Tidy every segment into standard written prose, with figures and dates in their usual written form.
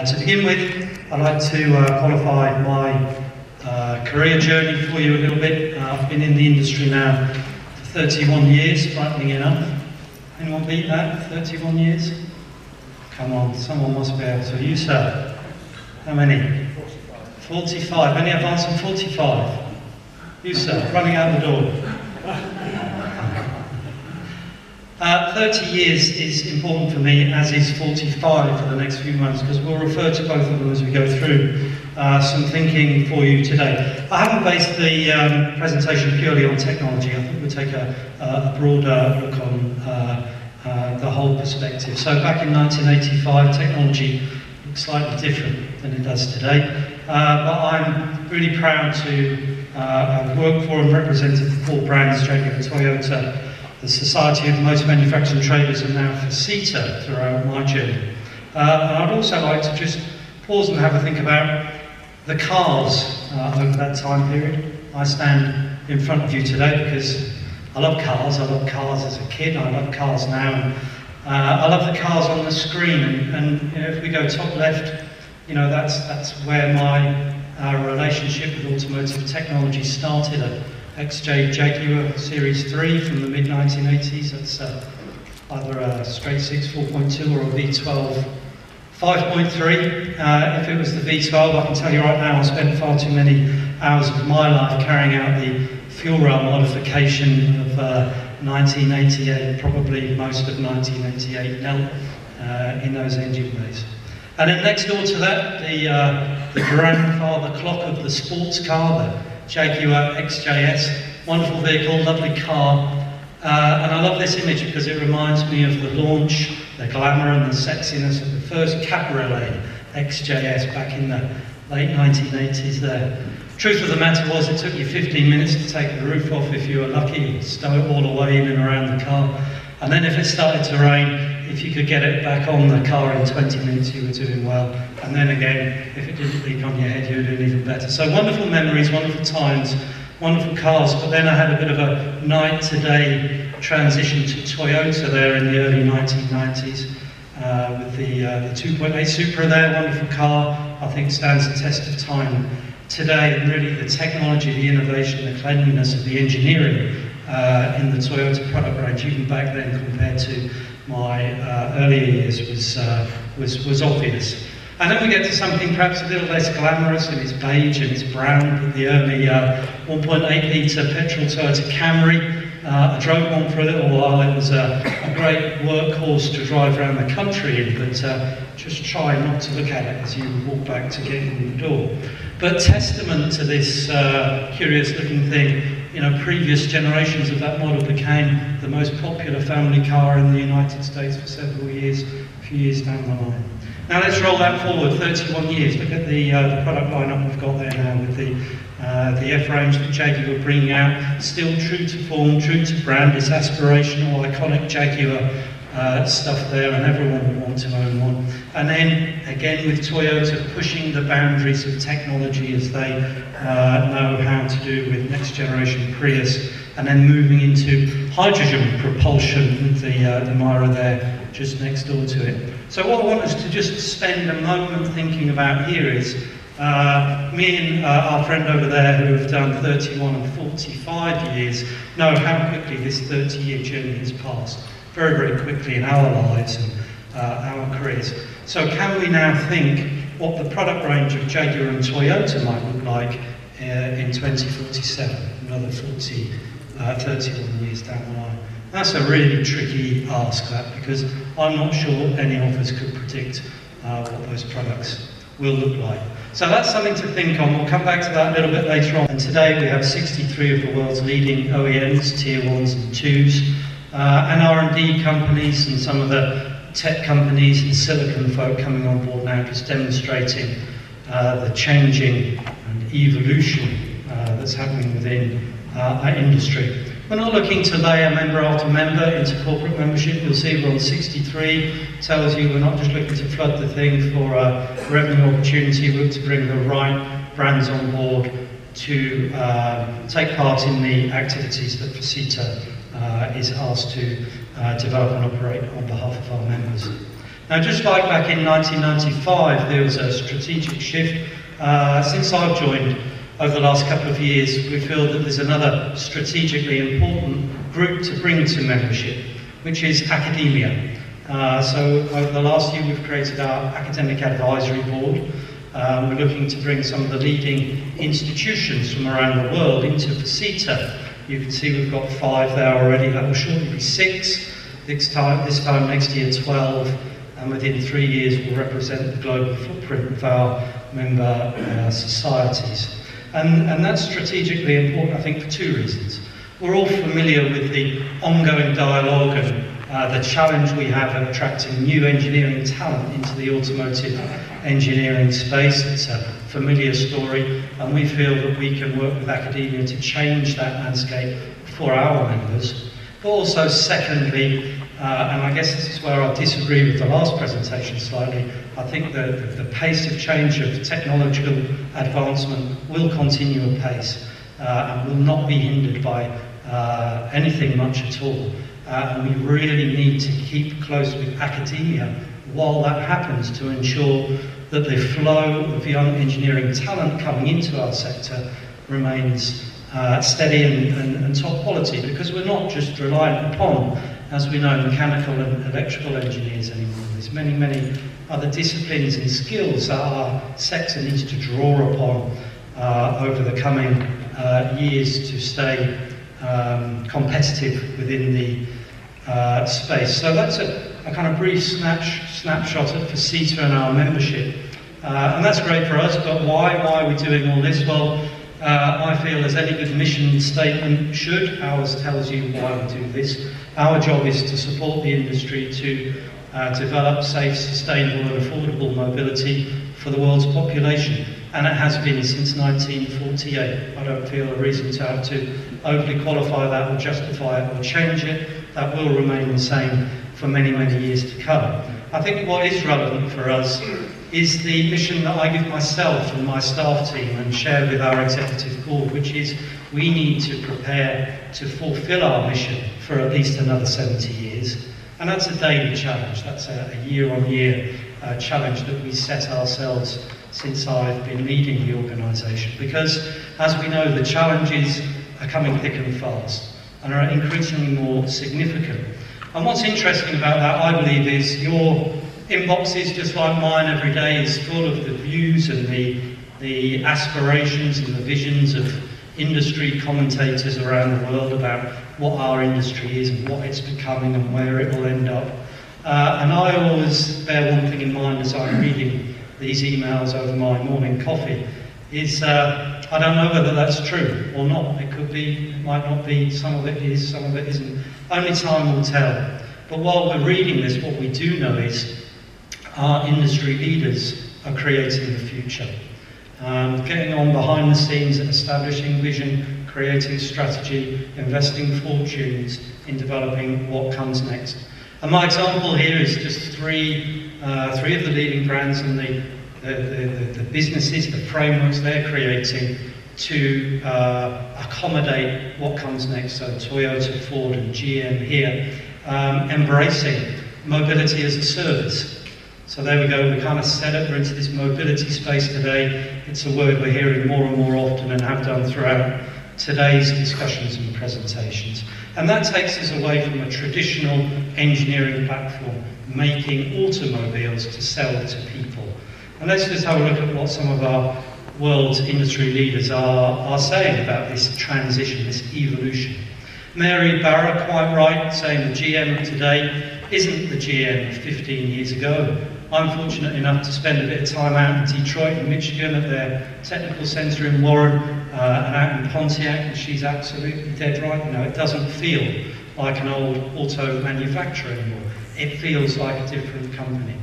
To begin with, I'd like to qualify my career journey for you a little bit. I've been in the industry now for 31 years, frightening enough. Anyone beat that? 31 years? Come on, someone must be able to. You, sir? How many? 45. Any advance on 45? You, sir? Running out the door. 30 years is important for me, as is 45 for the next few months, because we'll refer to both of them as we go through some thinking for you today. I haven't based the presentation purely on technology. I think we'll take a broader look on the whole perspective. So back in 1985, technology looked slightly different than it does today, but I'm really proud to have worked for and represented the four brands, Jaguar, Toyota, the Society of Motor Manufacturing Traders, and now FISITA throughout my journey. And I'd also like to just pause and have a think about the cars over that time period. I stand in front of you today because I love cars. I love cars as a kid. I love cars now. And, I love the cars on the screen. And you know, if we go top left, you know, that's where my relationship with automotive technology started. XJ Jaguar Series 3 from the mid-1980s. That's either a straight 6 4.2 or a V12 5.3. If it was the V12, I can tell you right now I spent far too many hours of my life carrying out the fuel rail modification of 1988, probably most of 1988 in those engine bays. And then next door to that, the grandfather clock of the sports car, the Jaguar XJS, wonderful vehicle, lovely car, and I love this image because it reminds me of the launch, the glamour and the sexiness of the first cabriolet XJS back in the late 1980s there. Truth of the matter was it took you 15 minutes to take the roof off if you were lucky, and stow it all away in and around the car, and then if it started to rain, if you could get it back on the car in 20 minutes, you were doing well. And then again, if it didn't leak on your head, you were doing even better. So wonderful memories, wonderful times, wonderful cars. But then I had a bit of a night to day transition to Toyota there in the early 1990s with the 2.8 Supra there, wonderful car. I think stands the test of time today. And really the technology, the innovation, the cleanliness of the engineering in the Toyota product range, even back then compared to my earlier years, was obvious. And then we get to something perhaps a little less glamorous, and it's beige and it's brown, but the early 1.8 litre petrol Toyota Camry. I drove one for a little while. It was a great workhorse to drive around the country in, but just try not to look at it as you walk back to get in the door. But testament to this curious looking thing, you know, previous generations of that model became the most popular family car in the United States for several years, a few years down the line. Now let's roll that forward 31 years. Look at the product lineup we've got there now with the F-range that Jaguar are bringing out. Still true to form, true to brand. It's aspirational, iconic Jaguar stuff there, and everyone will want to own one. And then again with Toyota pushing the boundaries of technology as they know how to do with next generation Prius, and then moving into hydrogen propulsion with the Myra there just next door to it. So what I want us to just spend a moment thinking about here is me and our friend over there who have done 31 and 45 years know how quickly this 30-year journey has passed. Very, very quickly in our lives and our careers. So can we now think what the product range of Jaguar and Toyota might look like in 2047, another 31 years down the line? That's a really tricky ask, that, because I'm not sure any of us could predict what those products will look like. So that's something to think on. We'll come back to that a little bit later on. And today we have 63 of the world's leading OEMs, Tier 1s and 2s, and R&D companies and some of the tech companies and silicon folk coming on board now, just demonstrating the changing and evolution that's happening within our industry. We're not looking to layer member after member into corporate membership. You'll see we're on 63. Tells you we're not just looking to flood the thing for revenue opportunity. We're to bring the right brands on board to take part in the activities that FISITA is asked to develop and operate on behalf of our members. Now, just like back in 1995, there was a strategic shift. Since I've joined over the last couple of years, we feel that there's another strategically important group to bring to membership, which is academia. So over the last year, we've created our Academic Advisory Board. We're looking to bring some of the leading institutions from around the world into FISITA. You can see we've got 5 there already. That will shortly be 6. This time next year, 12. And within 3 years, we'll represent the global footprint of our member societies. And that's strategically important, I think, for 2 reasons. We're all familiar with the ongoing dialogue and the challenge we have of attracting new engineering talent into the automotive engineering space. It's a familiar story, and we feel that we can work with academia to change that landscape for our members. But also, secondly, and I guess this is where I disagree with the last presentation slightly, I think the pace of change of technological advancement will continue apace and will not be hindered by anything much at all. And we really need to keep close with academia while that happens to ensure that the flow of young engineering talent coming into our sector remains steady and top quality, because we're not just reliant upon, as we know, mechanical and electrical engineers anymore. There's many, many other disciplines and skills that our sector needs to draw upon over the coming years to stay competitive within the space. So that's a kind of brief snapshot of FISITA and our membership. And that's great for us, but why are we doing all this? Well, I feel, as any good mission statement should, ours tells you why we do this. Our job is to support the industry to develop safe, sustainable and affordable mobility for the world's population. And it has been since 1948. I don't feel a reason to have to overly qualify that or justify it or change it. That will remain the same for many, many years to come. I think what is relevant for us is the mission that I give myself and my staff team and share with our executive board, which is we need to prepare to fulfill our mission for at least another 70 years. And that's a daily challenge. That's a year-on-year challenge that we set ourselves since I've been leading the organisation. Because, as we know, the challenges are coming thick and fast and are increasingly more significant. And what's interesting about that, I believe, is your inboxes, just like mine every day, is full of the views and the aspirations and the visions of industry commentators around the world about what our industry is and what it's becoming and where it will end up. And I always bear one thing in mind as I'm reading these emails over my morning coffee, is I don't know whether that's true or not. It could be, it might not be, some of it is, some of it isn't. Only time will tell. But while we're reading this, what we do know is our industry leaders are creating the future. Getting on behind the scenes and establishing vision, creating strategy, investing fortunes in developing what comes next. And my example here is just three of the leading brands and the businesses, the frameworks they're creating to accommodate what comes next. So Toyota, Ford and GM here, embracing mobility as a service. So there we go, we kind of set up, we're into this mobility space today. It's a word we're hearing more and more often and have done throughout today's discussions and presentations. And that takes us away from a traditional engineering platform, making automobiles to sell to people. And let's just have a look at what some of our world industry leaders are saying about this transition, this evolution. Mary Barra, quite right, saying the GM of today isn't the GM of 15 years ago. I'm fortunate enough to spend a bit of time out in Detroit and Michigan at their technical centre in Warren and out in Pontiac, and she's absolutely dead right. You know, it doesn't feel like an old auto manufacturer anymore. It feels like a different company.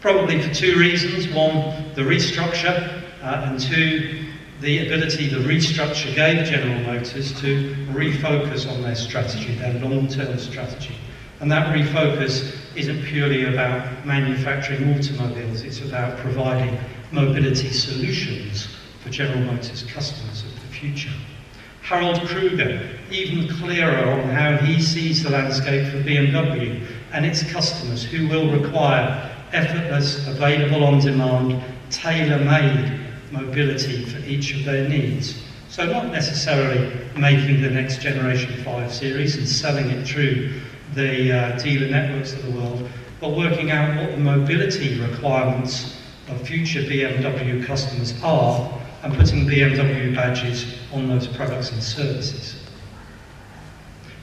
Probably for 2 reasons. One, the restructure, and 2, the ability the restructure gave General Motors to refocus on their strategy, their long-term strategy. And that refocus isn't purely about manufacturing automobiles, it's about providing mobility solutions for General Motors customers of the future. Harold Kruger, even clearer on how he sees the landscape for BMW and its customers who will require effortless, available on demand, tailor-made mobility for each of their needs. So not necessarily making the next generation 5 Series and selling it through the dealer networks of the world, but working out what the mobility requirements of future BMW customers are and putting BMW badges on those products and services.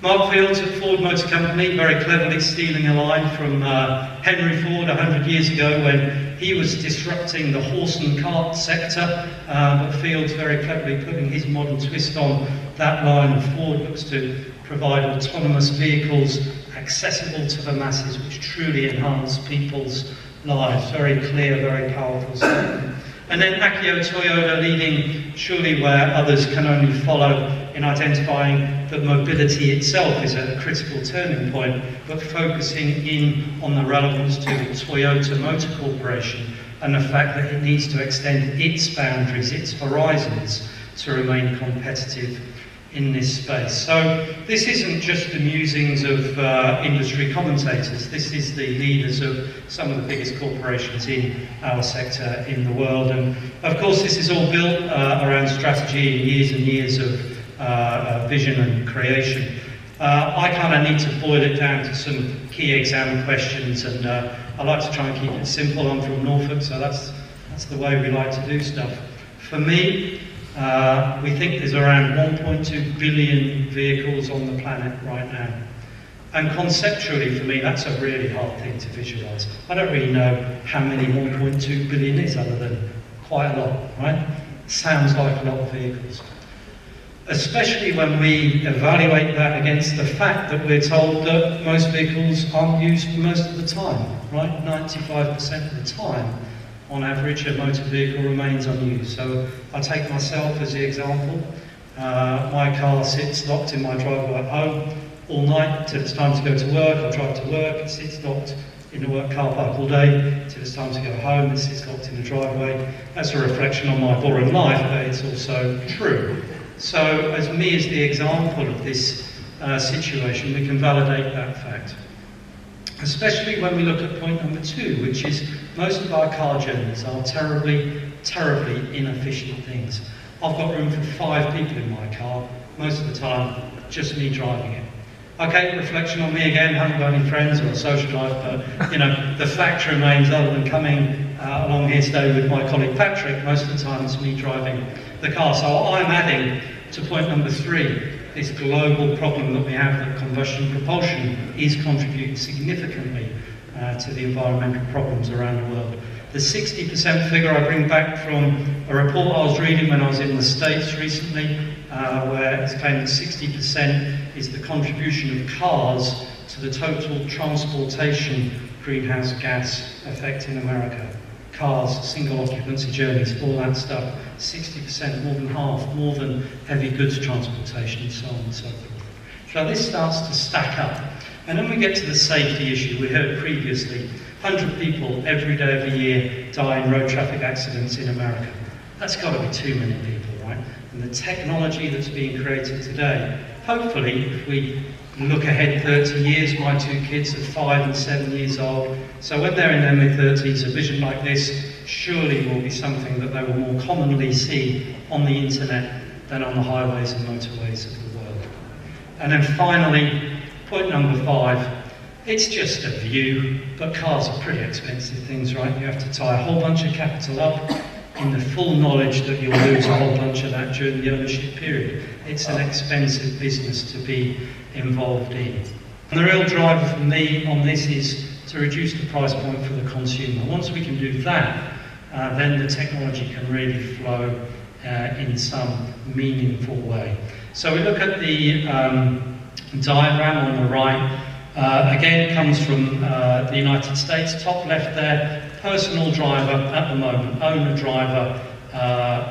Mark Fields at Ford Motor Company, very cleverly stealing a line from Henry Ford 100 years ago when he was disrupting the horse and cart sector, but Fields very cleverly putting his modern twist on that line. Ford looks to provide autonomous vehicles accessible to the masses, which truly enhance people's lives. Very clear, very powerful statement. And then Akio Toyoda leading surely where others can only follow in identifying that mobility itself is a critical turning point, but focusing in on the relevance to Toyota Motor Corporation and the fact that it needs to extend its boundaries, its horizons, to remain competitive in this space. So this isn't just the musings of industry commentators, this is the leaders of some of the biggest corporations in our sector in the world. And of course this is all built around strategy and years of vision and creation. I kind of need to boil it down to some key exam questions, and I like to try and keep it simple. I'm from Norfolk, so that's the way we like to do stuff. For me, we think there's around 1.2 billion vehicles on the planet right now. And conceptually, for me, that's a really hard thing to visualise. I don't really know how many 1.2 billion is, other than quite a lot, right? Sounds like a lot of vehicles. Especially when we evaluate that against the fact that we're told that most vehicles aren't used for most of the time, right? 95% of the time, on average, a motor vehicle remains unused. So I take myself as the example. My car sits locked in my driveway at home all night till it's time to go to work. I drive to work, it sits locked in the work car park all day till it's time to go home, it sits locked in the driveway. That's a reflection on my boring life, but it's also true. So as me as the example of this situation, we can validate that fact. Especially when we look at point number 2, which is most of our car journeys are terribly, terribly inefficient things. I've got room for 5 people in my car, most of the time, just me driving it. Okay, reflection on me again, haven't got any friends or a social life, but you know, the fact remains, other than coming along here today with my colleague Patrick, most of the time it's me driving the car. So I'm adding to point number 3, this global problem that we have that combustion propulsion is contributing significantly to the environmental problems around the world. The 60% figure I bring back from a report I was reading when I was in the States recently, where it's claimed that 60% is the contribution of cars to the total transportation greenhouse gas effect in America. Cars, single occupancy journeys, all that stuff, 60%, more than half, more than heavy goods transportation and so on and so forth. So this starts to stack up. And then we get to the safety issue. We heard previously, 100 people every day of the year die in road traffic accidents in America. That's got to be too many people, right? And the technology that's being created today, hopefully, if we look ahead 30 years, my 2 kids are 5 and 7 years old, so when they're in their mid-30s, a vision like this surely will be something that they will more commonly see on the internet than on the highways and motorways of the world. And then finally, point number 5, it's just a view, but cars are pretty expensive things, right? You have to tie a whole bunch of capital up in the full knowledge that you'll lose a whole bunch of that during the ownership period. It's an expensive business to be involved in. And the real driver for me on this is to reduce the price point for the consumer. Once we can do that, then the technology can really flow in some meaningful way. So we look at the diagram on the right. Again, it comes from the United States, top left there, personal driver at the moment, owner driver,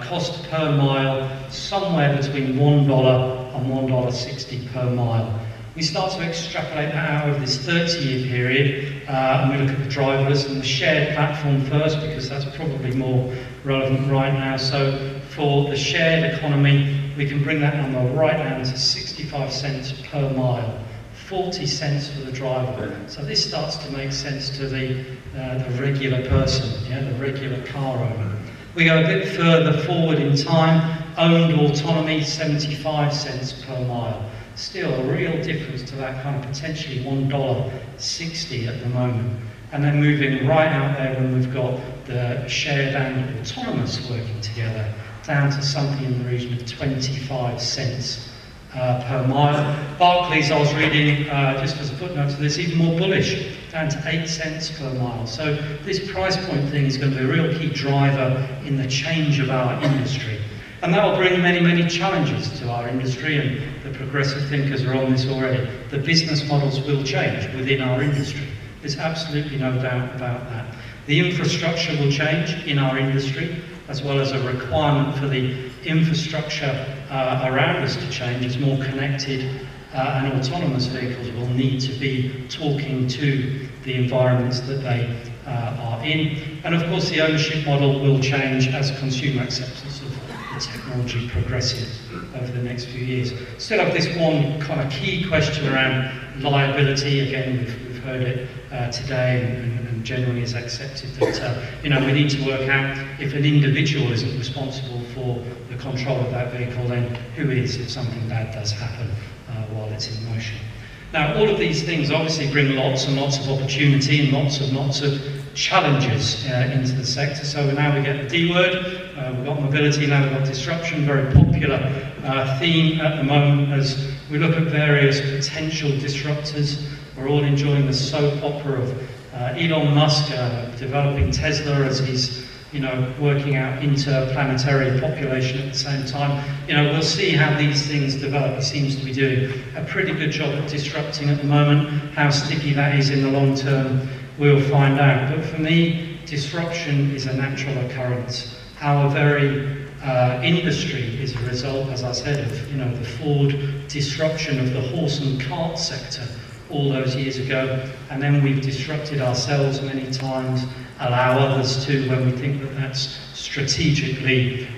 cost per mile, somewhere between $1 and $1.60 per mile. We start to extrapolate that out over this 30-year period, and we look at the driverless and the shared platform first, because that's probably more relevant right now. So for the shared economy, we can bring that number right down to 65 cents per mile 40 cents for the driver. So this starts to make sense to the regular person, yeah, the regular car owner. We go a bit further forward in time, owned autonomy, 75 cents per mile. Still a real difference to that kind of potentially $1.60 at the moment. And then moving right out there when we've got the shared and autonomous working together, down to something in the region of 25 cents per mile. Barclays, I was reading, just as a footnote to this, even more bullish, down to 8 cents per mile. So this price point thing is going to be a real key driver in the change of our industry. And that will bring many, many challenges to our industry, and the progressive thinkers are on this already. The business models will change within our industry. There's absolutely no doubt about that. The infrastructure will change in our industry, as well as a requirement for the infrastructure around us to change as more connected and autonomous vehicles will need to be talking to the environments that they are in. And of course the ownership model will change as consumer acceptance of the technology progresses over the next few years. Still have this one kind of key question around liability. Again, we've heard it today and generally is accepted that you know, we need to work out if an individual isn't responsible for the control of that vehicle, then who is if something bad does happen while it's in motion. Now, all of these things obviously bring lots and lots of opportunity and lots of challenges into the sector. So now we get the D word, we've got mobility, now we've got disruption, very popular theme at the moment as we look at various potential disruptors. We're all enjoying the soap opera of Elon Musk developing Tesla as he's, you know, working out interplanetary population at the same time. You know, we'll see how these things develop. He seems to be doing a pretty good job at disrupting at the moment. How sticky that is in the long term, we'll find out. But for me, disruption is a natural occurrence. Our very industry is a result, as I said, of, you know, the Ford disruption of the horse and cart sector all those years ago, and then we've disrupted ourselves many times, allow others to when we think that that's strategically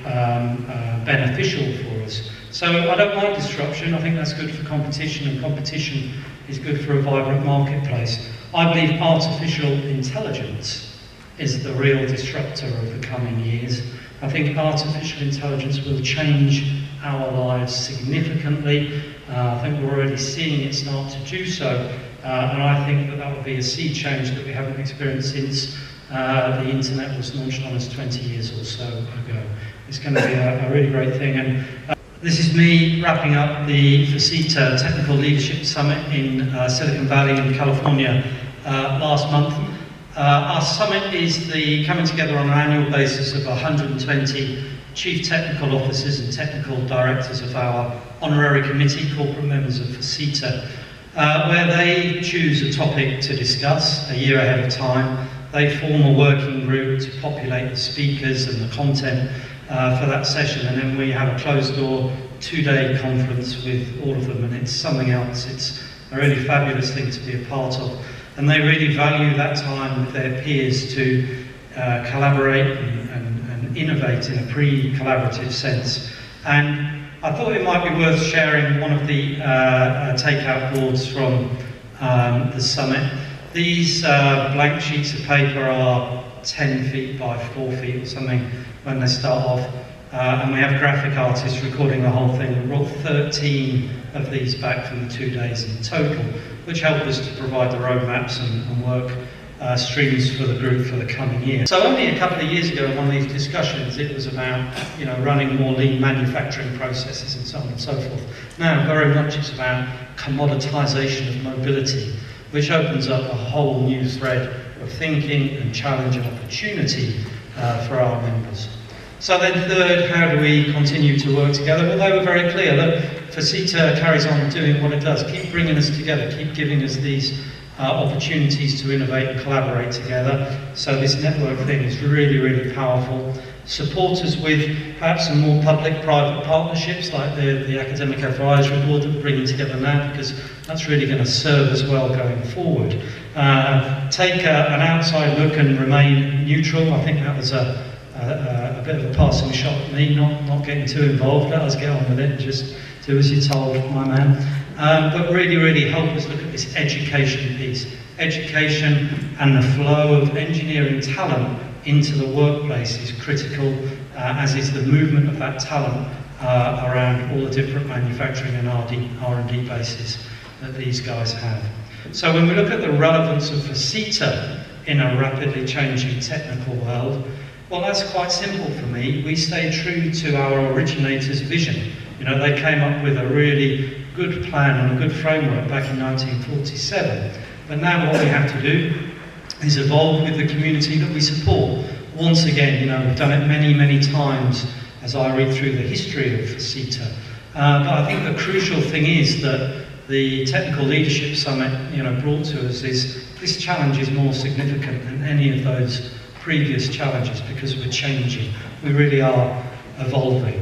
beneficial for us. So I don't like disruption. I think that's good for competition, and competition is good for a vibrant marketplace. I believe artificial intelligence is the real disruptor of the coming years. I think artificial intelligence will change our lives significantly. I think we're already seeing it start to do so, and I think that that will be a sea change that we haven't experienced since the internet was launched on us 20 years or so ago. It's going to be a really great thing. And this is me wrapping up the FISITA Technical Leadership Summit in Silicon Valley in California last month. Our summit is the coming together on an annual basis of 120 Chief Technical Officers and Technical Directors of our Honorary Committee, corporate members of FISITA, where they choose a topic to discuss a year ahead of time. They form a working group to populate the speakers and the content for that session, and then we have a closed-door 2-day conference with all of them, and it's something else. It's a really fabulous thing to be a part of, and they really value that time with their peers to collaborate and innovate in a pre-collaborative sense. And I thought it might be worth sharing one of the takeout boards from the summit. These blank sheets of paper are 10 feet by 4 feet or something when they start off, and we have graphic artists recording the whole thing. We brought 13 of these back from the 2 days in total, which helped us to provide the roadmaps and work streams for the group for the coming year. So only a couple of years ago in one of these discussions it was about, you know, running more lean manufacturing processes and so on and so forth. Now very much it's about commoditization of mobility, which opens up a whole new thread of thinking and challenge and opportunity for our members. So then third, how do we continue to work together? Well, they were very clear that FISITA carries on doing what it does, keep bringing us together, keep giving us these opportunities to innovate and collaborate together. So this network thing is really, really powerful. Support us with perhaps some more public-private partnerships like the Academic Advisory Board that we're bringing together now, because that's really going to serve us well going forward. Take an outside look and remain neutral. I think that was a bit of a passing shot at me, not getting too involved. Let us get on with it, just do as you're told, my man. but really help us look at this education piece. Education and the flow of engineering talent into the workplace is critical, as is the movement of that talent around all the different manufacturing and R&D bases that these guys have. So when we look at the relevance of FISITA in a rapidly changing technical world, well, that's quite simple for me. We stay true to our originators' vision. You know, they came up with a really good plan and a good framework back in 1947. But now what we have to do is evolve with the community that we support. Once again, you know, we've done it many times as I read through the history of FISITA. But I think the crucial thing is that the Technical Leadership Summit, you know, brought to us is this challenge is more significant than any of those previous challenges because we're changing. We really are evolving.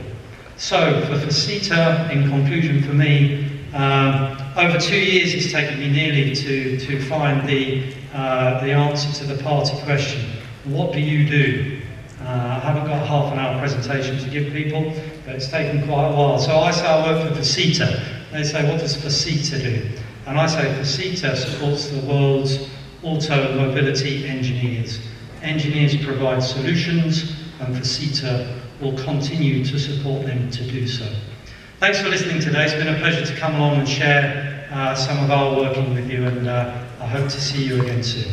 So for FISITA, in conclusion for me, over 2 years it's taken me nearly to find the answer to the party question. What do you do? I haven't got a half an hour presentation to give people, but it's taken quite a while. So I say I work for FISITA. They say, what does FISITA do? And I say FISITA supports the world's auto mobility engineers. Engineers provide solutions, and FISITA will continue to support them to do so. Thanks for listening today. It's been a pleasure to come along and share some of our working with you, and I hope to see you again soon.